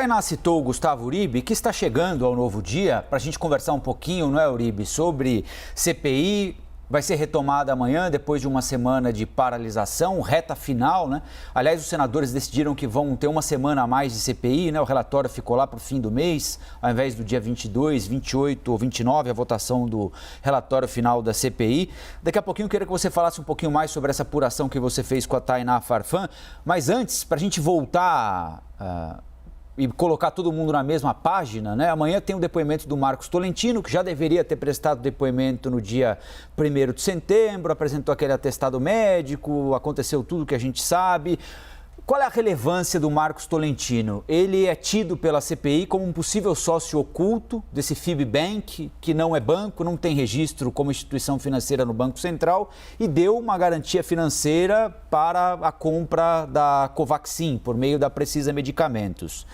Tainá citou o Gustavo Uribe, que está chegando ao Novo Dia, para a gente conversar um pouquinho, não é, Uribe, sobre CPI. Vai ser retomada amanhã, depois de uma semana de paralisação, reta final, né? Aliás, os senadores decidiram que vão ter uma semana a mais de CPI, né? O relatório ficou lá para o fim do mês, ao invés do dia 22, 28 ou 29, a votação do relatório final da CPI. Daqui a pouquinho eu queria que você falasse um pouquinho mais sobre essa apuração que você fez com a Tainá Farfan. Mas antes, para a gente voltar e colocar todo mundo na mesma página, né? Amanhã tem o depoimento do Marcos Tolentino, que já deveria ter prestado depoimento no dia 1º de setembro, apresentou aquele atestado médico, aconteceu tudo que a gente sabe. Qual é a relevância do Marcos Tolentino? Ele é tido pela CPI como um possível sócio oculto desse Fibbank, que não é banco, não tem registro como instituição financeira no Banco Central, e deu uma garantia financeira para a compra da Covaxin, por meio da Precisa Medicamentos.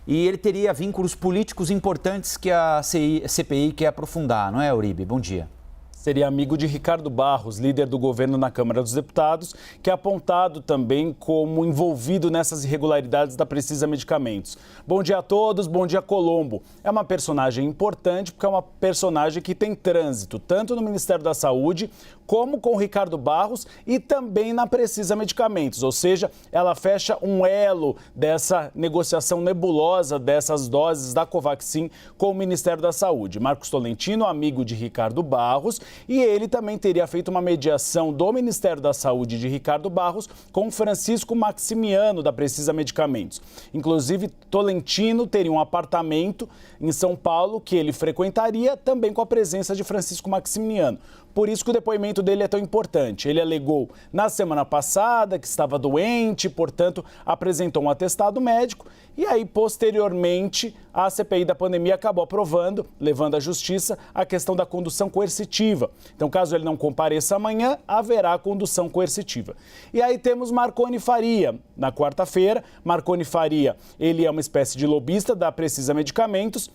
E ele teria vínculos políticos importantes que a CPI quer aprofundar, não é, Uribe? Bom dia. Seria amigo de Ricardo Barros, líder do governo na Câmara dos Deputados, que é apontado também como envolvido nessas irregularidades da Precisa Medicamentos. Bom dia a todos, bom dia Colombo. É uma personagem importante porque é uma personagem que tem trânsito, tanto no Ministério da Saúde, como com o Ricardo Barros e também na Precisa Medicamentos. Ou seja, ela fecha um elo dessa negociação nebulosa dessas doses da Covaxin com o Ministério da Saúde. Marcos Tolentino, amigo de Ricardo Barros, e ele também teria feito uma mediação do Ministério da Saúde de Ricardo Barros com Francisco Maximiano, da Precisa Medicamentos. Inclusive, Tolentino teria um apartamento em São Paulo que ele frequentaria também com a presença de Francisco Maximiano. Por isso que o depoimento dele é tão importante. Ele alegou na semana passada que estava doente, portanto, apresentou um atestado médico e aí, posteriormente, a CPI da pandemia acabou aprovando, levando à justiça, a questão da condução coercitiva. Então, caso ele não compareça amanhã, haverá condução coercitiva. E aí temos Marconi Faria. Na quarta-feira, Marconi Faria, ele é uma espécie de lobista da Precisa Medicamentos,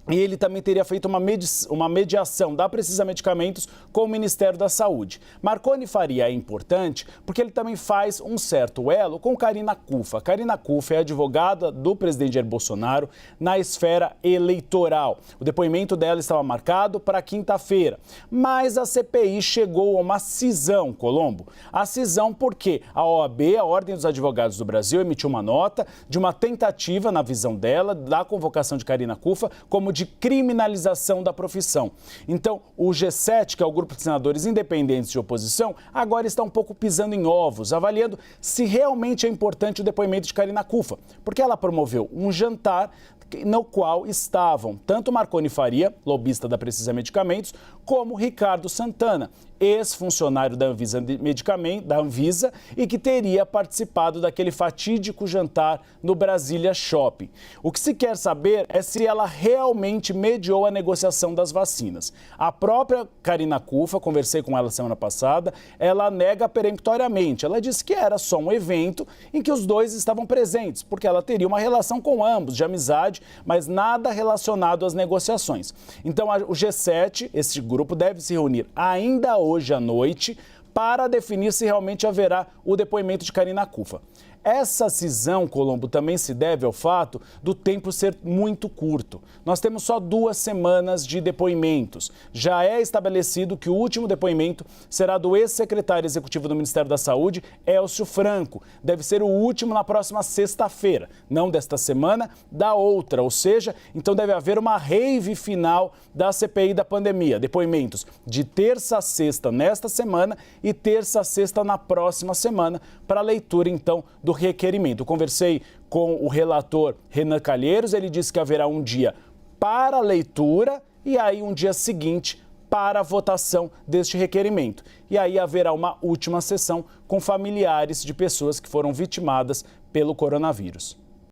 e ele também teria feito uma mediação da Precisa Medicamentos com o Ministério da Saúde. Marconi Faria é importante porque ele também faz um certo elo com Karina Cuffa. Karina Cuffa é advogada do presidente Jair Bolsonaro na esfera eleitoral. O depoimento dela estava marcado para quinta-feira. Mas a CPI chegou a uma cisão, Colombo. A cisão porque a OAB, a Ordem dos Advogados do Brasil, emitiu uma nota de uma tentativa, na visão dela, da convocação de Karina Cuffa como de criminalização da profissão. Então, o G7, que é o grupo de senadores independentes de oposição, agora está um pouco pisando em ovos, avaliando se realmente é importante o depoimento de Karina Cuffa, porque ela promoveu um jantar no qual estavam tanto Marconi Faria, lobista da Precisa Medicamentos, como Ricardo Santana, ex-funcionário da Anvisa e que teria participado daquele fatídico jantar no Brasília Shopping. O que se quer saber é se ela realmente mediou a negociação das vacinas. A própria Karina Cuffa, conversei com ela semana passada, ela nega peremptoriamente. Ela disse que era só um evento em que os dois estavam presentes, porque ela teria uma relação com ambos, de amizade, mas nada relacionado às negociações. Então, o G7, esse grupo, deve se reunir ainda hoje à noite para definir se realmente haverá o depoimento de Karina Cuffa. Essa cisão, Colombo, também se deve ao fato do tempo ser muito curto. Nós temos só 2 semanas de depoimentos. Já é estabelecido que o último depoimento será do ex-secretário executivo do Ministério da Saúde, Élcio Franco. Deve ser o último na próxima sexta-feira, não desta semana, da outra. Ou seja, então deve haver uma rave final da CPI da pandemia. Depoimentos de terça a sexta nesta semana e terça a sexta na próxima semana, para leitura, então, do requerimento. Eu conversei com o relator Renan Calheiros, ele disse que haverá um dia para a leitura e aí um dia seguinte para a votação deste requerimento. E aí haverá uma última sessão com familiares de pessoas que foram vitimadas pelo coronavírus.